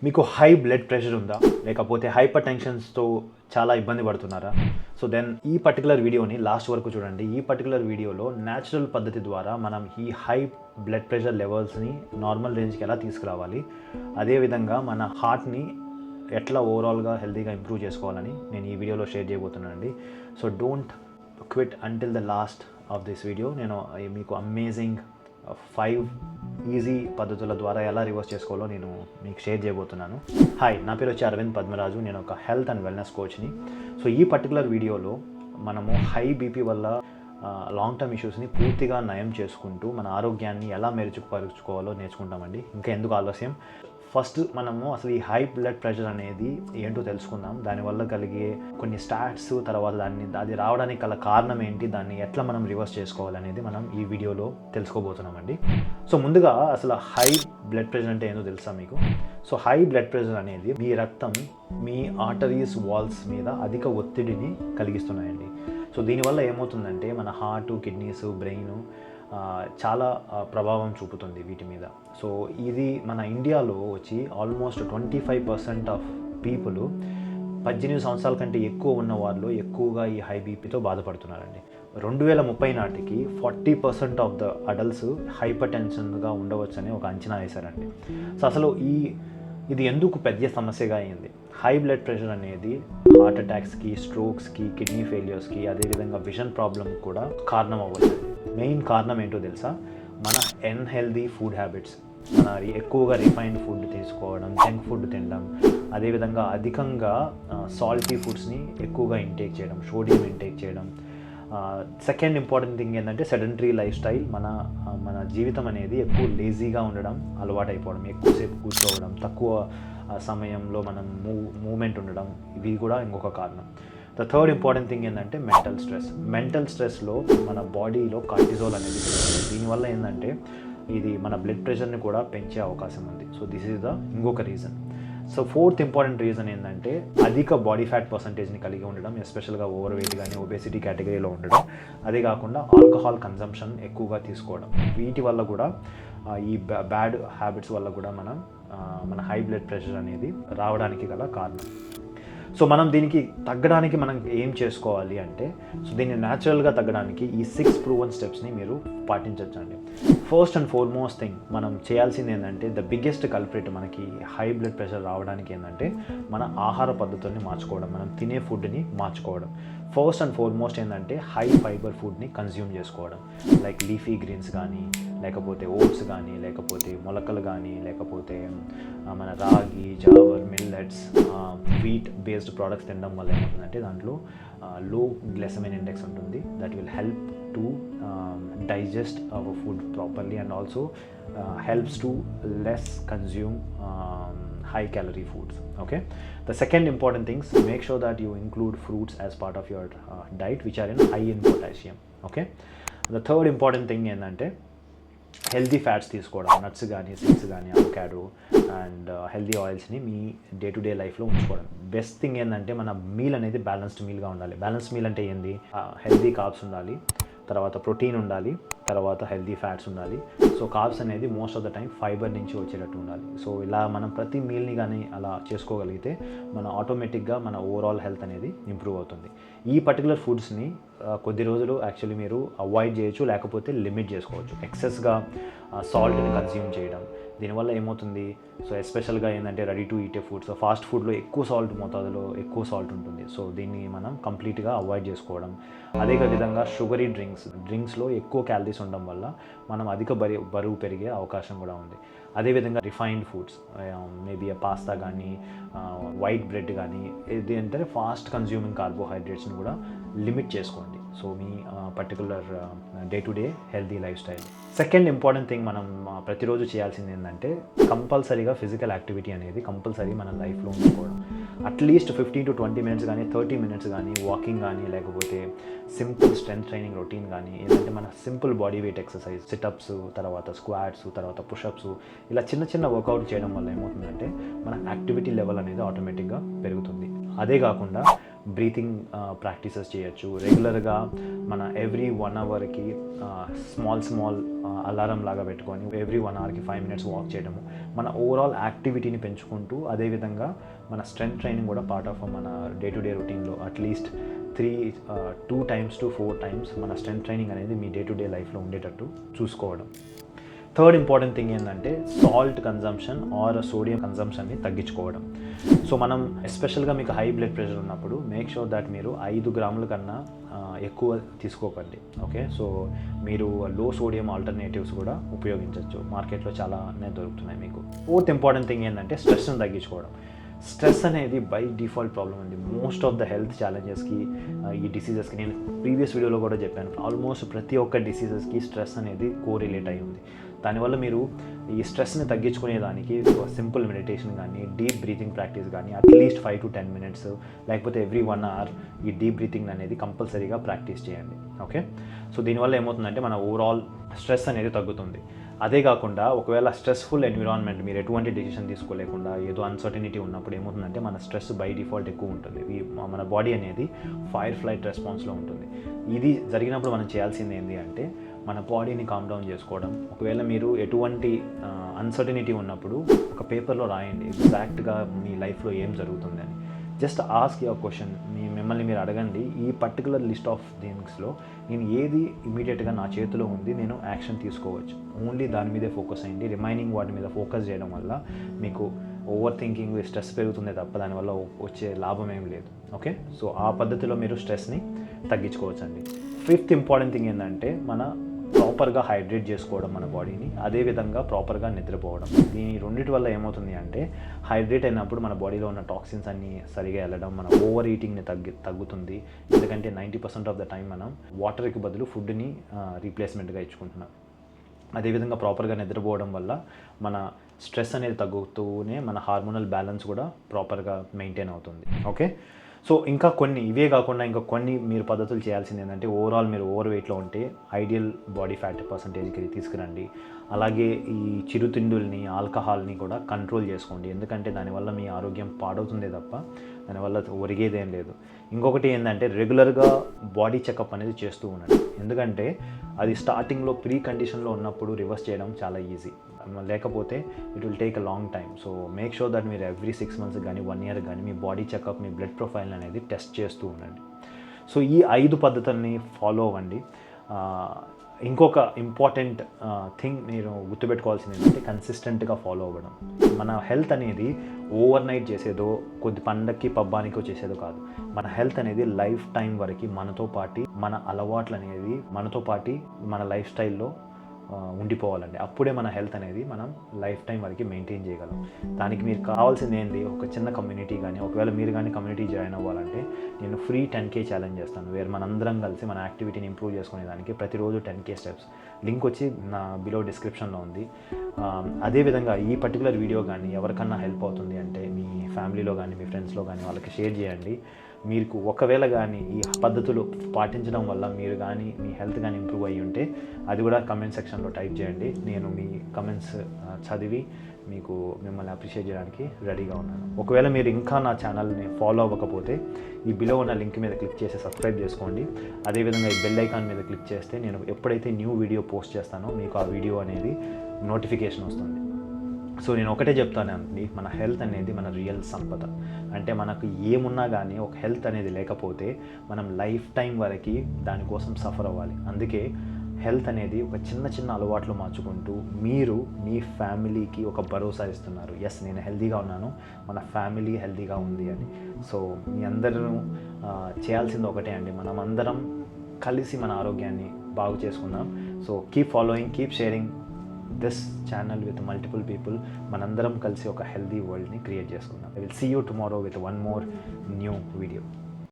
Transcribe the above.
మీకు high blood pressure ఉందా, లేకపోతే హైపర్ టెన్షన్స్తో చాలా ఇబ్బంది పడుతున్నారా? సో దెన్ ఈ పర్టికులర్ వీడియోని లాస్ట్ వరకు చూడండి. ఈ పర్టికులర్ వీడియోలో న్యాచురల్ పద్ధతి ద్వారా మనం ఈ హై బ్లడ్ ప్రెషర్ లెవెల్స్ని నార్మల్ రేంజ్కి ఎలా తీసుకురావాలి, అదేవిధంగా మన హార్ట్ని ఎట్లా ఓవరాల్గా హెల్తీగా ఇంప్రూవ్ చేసుకోవాలని నేను ఈ వీడియోలో షేర్ చేయబోతున్నానండి. So don't quit until the last of this video. నేను మీకు అమేజింగ్ 5 ఈజీ పద్ధతుల ద్వారా ఎలా రివర్స్ చేసుకోవాలో నేను మీకు షేర్ చేయబోతున్నాను. హాయ్, నా పేరు వచ్చి అరవింద్ పద్మరాజు. నేను ఒక హెల్త్ అండ్ వెల్నెస్ కోచ్ని. సో ఈ పర్టికులర్ వీడియోలో మనము హై బీపీ వల్ల లాంగ్ టర్మ్ ఇష్యూస్ని పూర్తిగా నయం చేసుకుంటూ మన ఆరోగ్యాన్ని ఎలా మెరుగుపరుచుకోవాలో నేర్చుకుంటామండి. ఇంకా ఎందుకు ఆలస్యం, ఫస్ట్ మనము అసలు ఈ హై బ్లడ్ ప్రెషర్ అనేది ఏంటో తెలుసుకుందాం. దానివల్ల కలిగే కొన్ని స్టాట్స్, తర్వాత అది రావడానికి గల కారణం ఏంటి, దాన్ని ఎట్లా మనం రివర్స్ చేసుకోవాలనేది మనం ఈ వీడియోలో తెలుసుకోబోతున్నామండి. సో ముందుగా అసలు హై బ్లడ్ ప్రెషర్ అంటే ఏంటో తెలుసా మీకు? సో హై బ్లడ్ ప్రెషర్ అనేది మీ రక్తం మీ ఆర్టరీస్ వాల్స్ మీద అధిక ఒత్తిడిని కలిగిస్తున్నాయండి. సో దీనివల్ల ఏమవుతుందంటే మన హార్ట్, కిడ్నీస్, బ్రెయిన్ చాలా ప్రభావం చూపుతుంది వీటి మీద. సో ఇది మన ఇండియాలో వచ్చి ఆల్మోస్ట్ 25% ఆఫ్ పీపుల్ 18 సంవత్సరాల కంటే ఎక్కువ ఉన్న వాళ్ళు ఎక్కువగా ఈ హై బీపీతో బాధపడుతున్నారండి. 2030 నాటికి 40% ఆఫ్ ద అడల్ట్స్ హైపర్ టెన్షన్గా ఉండవచ్చని ఒక అంచనా వేశారండి. సో అసలు ఇది ఎందుకు పెద్ద సమస్యగా అయింది? హై బ్లడ్ ప్రెషర్ అనేది హార్ట్ అటాక్స్కి, స్ట్రోక్స్కి, కిడ్నీ ఫెయిల్యూర్స్కి, అదేవిధంగా విజన్ ప్రాబ్లమ్ కూడా కారణం అవ్వచ్చు. మెయిన్ కారణం ఏంటో తెలుసా? మన అన్హెల్దీ ఫుడ్ హ్యాబిట్స్. మన ఎక్కువగా రిఫైన్డ్ ఫుడ్ తీసుకోవడం, జంక్ ఫుడ్ తినడం, అదేవిధంగా అధికంగా సాల్టీ ఫుడ్స్ని ఎక్కువగా ఇంటేక్ చేయడం, సోడియం ఇంటేక్ చేయడం. సెకండ్ ఇంపార్టెంట్ థింగ్ ఏంటంటే సెడెంటరీ లైఫ్ స్టైల్. మన జీవితం అనేది ఎక్కువ లేజీగా ఉండడం అలవాటు అయిపోవడం, ఎక్కువసేపు కూర్చోవడం, తక్కువ సమయంలో మనం మూమెంట్ ఉండడం, ఇవి కూడా ఇంకొక కారణం. ద థర్డ్ ఇంపార్టెంట్ థింగ్ ఏంటంటే మెంటల్ స్ట్రెస్లో మన బాడీలో కార్టిజోల్ అనేది దీనివల్ల ఏంటంటే ఇది మన బ్లడ్ ప్రెషర్ని కూడా పెంచే అవకాశం ఉంది. సో దిస్ ఈజ్ ద ఇంకొక reason. So fourth important reason ఏంటంటే అధిక బాడీ ఫ్యాట్ పర్సంటేజ్ని కలిగి ఉండడం, ఎస్పెషల్గా ఓవర్ వెయిట్ కానీ ఒబేసిటీ కేటగిరీలో ఉండడం. అదే కాకుండా ఆల్కహాల్ కన్జంప్షన్ ఎక్కువగా తీసుకోవడం, వీటి వల్ల కూడా ఈ బ్యాడ్ హ్యాబిట్స్ వల్ల కూడా మన హై బ్లడ్ ప్రెషర్ అనేది రావడానికి గల కారణం. సో మనం దీనికి తగ్గడానికి మనం ఏం చేసుకోవాలి అంటే, సో దీన్ని న్యాచురల్గా తగ్గడానికి ఈ 6 ప్రూవన్ స్టెప్స్ని మీరు పాటించవచ్చండి. ఫస్ట్ అండ్ ఫార్మోస్ట్ థింగ్ మనం చేయాల్సింది ఏంటంటే, ద బిగ్గెస్ట్ కల్ప్రిట్ మనకి హై బ్లడ్ ప్రెషర్ రావడానికి ఏంటంటే మన ఆహార పద్ధతుల్ని మార్చుకోవడం, మనం తినే ఫుడ్ని మార్చుకోవడం. ఫస్ట్ అండ్ ఫార్మోస్ట్ ఏంటంటే హై ఫైబర్ ఫుడ్ని కన్జ్యూమ్ చేసుకోవడం, లైక్ లీఫీ గ్రీన్స్ కానీ, లేకపోతే ఓట్స్ కానీ, లేకపోతే మొలకలు కానీ, లేకపోతే మన రాగి, Jewar, millets, wheat based products తినడం వల్ల ఏమవుతుందంటే దాంట్లో లో గ్లైసెమిక్ ఇండెక్స్ ఉంటుంది. That will help to digest our food properly and also helps to less consume high calorie foods. Okay, the second important things, make sure that you include fruits as part of your diet which are high in potassium. Okay, the third important thing ఏంటంటే healthy fats తీసుకోవడం, nuts కానీ, seeds కానీ, avocado and healthy ఆయిల్స్ని మీ day to day లైఫ్లో ఉంచుకోవడం. Best thing ఏంటంటే మన మీల్ అనేది బ్యాలెన్స్డ్ మీల్గా ఉండాలి. బ్యాలెన్స్డ్ మీల్ అంటే ఏంది? హెల్దీ కార్బ్స్ ఉండాలి, తర్వాత ప్రోటీన్ ఉండాలి, తర్వాత హెల్దీ ఫ్యాట్స్ ఉండాలి. సో కార్బ్స్ అనేది most of the time fibre నుంచి వచ్చేటట్టు ఉండాలి. సో ఇలా మనం ప్రతి మీల్ని కానీ అలా చేసుకోగలిగితే మన ఆటోమేటిక్గా మన ఓవరాల్ హెల్త్ అనేది ఇంప్రూవ్ అవుతుంది. ఈ పర్టికులర్ ఫుడ్స్ని కొద్ది రోజులు యాక్చువల్లీ మీరు అవాయిడ్ చేయొచ్చు, లేకపోతే లిమిట్ చేసుకోవచ్చు. ఎక్సెస్గా సాల్ట్ని కన్జ్యూమ్ చేయడం, దీనివల్ల ఏమవుతుంది? సో ఎస్పెషల్గా ఏంటంటే రెడీ టు ఈటే ఫుడ్స్, ఫాస్ట్ ఫుడ్లో ఎక్కువ సాల్ట్ మోతాదులో ఎక్కువ సాల్ట్ ఉంటుంది. సో దీన్ని మనం కంప్లీట్గా అవాయిడ్ చేసుకోవడం. అదే విధంగా షుగరీ డ్రింక్స్లో ఎక్కువ క్యాలరీస్ ఉండడం వల్ల మనం అధిక బరువు పెరిగే అవకాశం కూడా ఉంది. అదేవిధంగా రిఫైన్డ్ ఫుడ్స్, మేబీ పాస్తా కానీ, వైట్ బ్రెడ్ కానీ, ఇది అంటే ఫాస్ట్ కన్జ్యూమింగ్ కార్బోహైడ్రేట్స్ని కూడా లిమిట్ చేసుకోండి. So me particular day to day healthy life style. Second important thing మనం ప్రతిరోజు చేయాల్సింది ఏంటంటే కంపల్సరీగా ఫిజికల్ యాక్టివిటీ అనేది కంపల్సరీ మన లైఫ్లో ఉంచుకోవడం. అట్లీస్ట్ 15 to 20 minutes కానీ, 30 minutes కానీ వాకింగ్ కానీ, లేకపోతే సింపుల్ స్ట్రెంత్ ట్రైనింగ్ రొటీన్ కానీ, ఏంటంటే మన simple body weight exercise, sit-ups, తర్వాత స్క్వాట్స్, తర్వాత పుషప్స్, ఇలా చిన్న చిన్న వర్కౌట్ చేయడం వల్ల ఏమవుతుందంటే మన యాక్టివిటీ లెవెల్ అనేది ఆటోమేటిక్గా పెరుగుతుంది. అదే కాకుండా బ్రీతింగ్ ప్రాక్టీసెస్ చేయొచ్చు. రెగ్యులర్గా మన ఎవ్రీ 1 అవర్కి స్మాల్ అలారం లాగా పెట్టుకొని ఎవ్రీ 1 అవర్కి 5 మినిట్స్ వాక్ చేయడము మన ఓవరాల్ యాక్టివిటీని పెంచుకుంటూ, అదేవిధంగా మన స్ట్రెంగ్త్ ట్రైనింగ్ కూడా పార్ట్ ఆఫ్ మన డే టు డే రొటీన్లో అట్లీస్ట్ 2 times to 4 times మన స్ట్రెంగ్త్ ట్రైనింగ్ అనేది మీ డే టు డే లైఫ్లో ఉండేటట్టు చూసుకోవడం. థర్డ్ ఇంపార్టెంట్ థింగ్ ఏంటంటే సాల్ట్ కన్జంప్షన్ ఆర్ సోడియం కన్జంప్షన్ని తగ్గించుకోవడం. సో మనం ఎస్పెషల్గా మీకు హై బ్లడ్ ప్రెషర్ ఉన్నప్పుడు మేక్ షూర్ దట్ మీరు 5 గ్రాముల కన్నా ఎక్కువ తీసుకోకండి. ఓకే, సో మీరు లో సోడియం ఆల్టర్నేటివ్స్ కూడా ఉపయోగించవచ్చు. మార్కెట్లో చాలానే దొరుకుతున్నాయి మీకు. ఫోర్త్ ఇంపార్టెంట్ థింగ్ ఏంటంటే స్ట్రెస్ని తగ్గించుకోవడం. స్ట్రెస్ అనేది బై డిఫాల్ట్ ప్రాబ్లం ఉంది మోస్ట్ ఆఫ్ ద హెల్త్ ఛాలెంజెస్కి, ఈ డిసీజెస్కి. నేను ప్రీవియస్ వీడియోలో కూడా చెప్పాను, ఆల్మోస్ట్ ప్రతి ఒక్క డిసీజెస్కి స్ట్రెస్ అనేది కోరిలేట్ అయి ఉంది. దానివల్ల మీరు ఈ స్ట్రెస్ని తగ్గించుకునేదానికి సింపుల్ మెడిటేషన్ కానీ, డీప్ బ్రీతింగ్ ప్రాక్టీస్ కానీ, అట్లీస్ట్ 5 to 10 minutes లేకపోతే ఎవ్రీ 1 hour ఈ డీప్ బ్రీతింగ్ అనేది కంపల్సరీగా ప్రాక్టీస్ చేయండి. ఓకే, సో దీనివల్ల ఏమవుతుందంటే మన ఓవరాల్ స్ట్రెస్ అనేది తగ్గుతుంది. అదే కాకుండా ఒకవేళ స్ట్రెస్ఫుల్ ఎన్విరాన్మెంట్, మీరు ఎటువంటి డెసిషన్ తీసుకోలేకుండా ఏదో అన్సర్టనిటీ ఉన్నప్పుడు ఏమవుతుందంటే మన స్ట్రెస్ బై డిఫాల్ట్ ఎక్కువ ఉంటుంది. మన బాడీ అనేది ఫైర్ ఫ్లైట్ రెస్పాన్స్లో ఉంటుంది. ఇది జరిగినప్పుడు మనం చేయాల్సింది ఏంటి అంటే మన బాడీని కామ్ డౌన్ చేసుకోవడం. ఒకవేళ మీరు ఎటువంటి అన్సర్టనిటీ ఉన్నప్పుడు ఒక పేపర్లో రాయండి ఎగ్జాక్ట్గా మీ లైఫ్లో ఏం జరుగుతుందని. Just ask your question. మిమ్మల్ని మీరు అడగండి, ఈ పర్టికులర్ లిస్ట్ ఆఫ్ థింగ్స్లో నేను ఏది ఇమీడియట్గా నా చేతిలో ఉంది, నేను యాక్షన్ తీసుకోవచ్చు. ఓన్లీ దాని మీదే ఫోకస్ అయ్యండి. రిమైనింగ్ వాటి మీద ఫోకస్ చేయడం వల్ల మీకు ఓవర్ థింకింగ్, స్ట్రెస్ పెరుగుతుందే తప్ప దానివల్ల వచ్చే లాభం ఏం లేదు. ఓకే, సో ఆ పద్ధతిలో మీరు స్ట్రెస్ని తగ్గించుకోవచ్చండి. ఫిఫ్త్ ఇంపార్టెంట్ థింగ్ ఏంటంటే మన ప్రాపర్గా హైడ్రేట్ చేసుకోవడం మన బాడీని, అదేవిధంగా ప్రాపర్గా నిద్రపోవడం. దీని రెండింటి వల్ల ఏమవుతుంది అంటే హైడ్రేట్ అయినప్పుడు మన బాడీలో ఉన్న టాక్సిన్స్ అన్నీ సరిగా వెళ్ళడం, మన ఓవర్ ఈటింగ్ని తగ్గుతుంది. ఎందుకంటే 90% ఆఫ్ ద టైం మనం వాటర్కి బదులు ఫుడ్ని రీప్లేస్మెంట్గా ఇచ్చుకుంటున్నాం. అదేవిధంగా ప్రాపర్గా నిద్రపోవడం వల్ల మన స్ట్రెస్ అనేది తగ్గుతూనే మన హార్మోనల్ బ్యాలెన్స్ కూడా ప్రాపర్గా మెయింటైన్ అవుతుంది. ఓకే, సో ఇంకా కొన్ని ఇవే కాకుండా ఇంకా కొన్ని మీరు పద్ధతులు చేయాల్సింది ఏంటంటే ఓవరాల్ మీరు ఓవర్ వెయిట్లో ఉంటే ఐడియల్ బాడీ ఫ్యాట్ పర్సంటేజ్కి తీసుకురండి. అలాగే ఈ చిరుతిండుల్ని, ఆల్కహాల్ని కూడా కంట్రోల్ చేసుకోండి. ఎందుకంటే దానివల్ల మీ ఆరోగ్యం పాడవుతుందే తప్ప దానివల్ల ఒరిగేదేం లేదు. ఇంకొకటి ఏంటంటే రెగ్యులర్గా బాడీ చెకప్ అనేది చేస్తూ ఉండండి. ఎందుకంటే అది స్టార్టింగ్లో ప్రీ కండిషన్లో ఉన్నప్పుడు రివర్స్ చేయడం చాలా ఈజీ, లేకపోతే it will take a long time. So make sure that మీరు ఎవ్రీ 6 months కానీ 1 year కానీ మీ బాడీ చెకప్, మీ బ్లడ్ ప్రొఫైల్ అనేది టెస్ట్ చేస్తూ ఉండండి. సో ఈ 5 పద్ధతుల్ని ఫాలో అవ్వండి. ఇంకొక ఇంపార్టెంట్ థింగ్ మీరు గుర్తుపెట్టుకోవాల్సింది ఏంటంటే కన్సిస్టెంట్గా ఫాలో అవ్వడం. మన హెల్త్ అనేది ఓవర్ నైట్ చేసేదో, కొద్ది పండక్కి పబ్బానికో చేసేదో కాదు. మన హెల్త్ అనేది లైఫ్ టైం వరకు మనతో పాటు, మన అలవాట్లు అనేది మనతో పాటు మన లైఫ్ స్టైల్లో ఉండిపోవాలండి. అప్పుడే మన హెల్త్ అనేది మనం లైఫ్ టైం వరకు మెయింటైన్ చేయగలం. దానికి మీరు కావాల్సింది ఏంటి, ఒక చిన్న కమ్యూనిటీ కానీ, ఒకవేళ మీరు కానీ కమ్యూనిటీ జాయిన్ అవ్వాలంటే నేను ఫ్రీ 10K ఛాలెంజ్ చేస్తాను. వేరే మనందరం కలిసి మన యాక్టివిటీని ఇంప్రూవ్ చేసుకునే దానికి ప్రతిరోజు 10K స్టెప్స్. లింక్ వచ్చి నా బిలో డిస్క్రిప్షన్లో ఉంది. అదేవిధంగా ఈ పర్టికులర్ వీడియో కానీ ఎవరికన్నా హెల్ప్ అవుతుంది అంటే మీ ఫ్యామిలీలో కానీ మీ ఫ్రెండ్స్లో కానీ వాళ్ళకి షేర్ చేయండి. మీకు ఒకవేళ కానీ ఈ పద్ధతులు పాటించడం వల్ల మీరు కానీ మీ హెల్త్ కానీ ఇంప్రూవ్ అయ్యి ఉంటే అది కూడా కమెంట్ సెక్షన్లో టైప్ చేయండి. నేను మీ కమెంట్స్ చదివి మిమ్మల్ని అప్రిషియేట్ చేయడానికి రెడీగా ఉన్నాను. ఒకవేళ మీరు ఇంకా నా ఛానల్ని ఫాలో అవ్వకపోతే ఈ బిలో ఉన్న లింక్ మీద క్లిక్ చేసి సబ్స్క్రైబ్ చేసుకోండి. అదేవిధంగా ఈ బెల్ ఐకాన్ మీద క్లిక్ చేస్తే నేను ఎప్పుడైతే న్యూ వీడియో పోస్ట్ చేస్తానో మీకు ఆ వీడియో అనేది నోటిఫికేషన్ వస్తుంది. సో నేను ఒకటే చెప్తానండి, మన హెల్త్ అనేది మన రియల్ సంపద. అంటే మనకు ఏమున్నా కానీ ఒక హెల్త్ అనేది లేకపోతే మనం లైఫ్ టైం వరకు దానికోసం సఫర్ అవ్వాలి. అందుకే హెల్త్ అనేది ఒక చిన్న అలవాట్లు మార్చుకుంటూ మీరు మీ ఫ్యామిలీకి ఒక భరోసా ఇస్తున్నారు. ఎస్, నేను హెల్తీగా ఉన్నాను, మన ఫ్యామిలీ హెల్తీగా ఉంది అని. సో మీ అందరూ చేయాల్సింది ఒకటే అండి, మనం అందరం కలిసి మన ఆరోగ్యాన్ని బాగు చేసుకుందాం. So keep following, keep sharing this channel with multiple people. మనందరం కలిసి ఒక హెల్తీ వరల్డ్ని క్రియేట్ చేసుకుందాం. I will see you tomorrow with one more new video.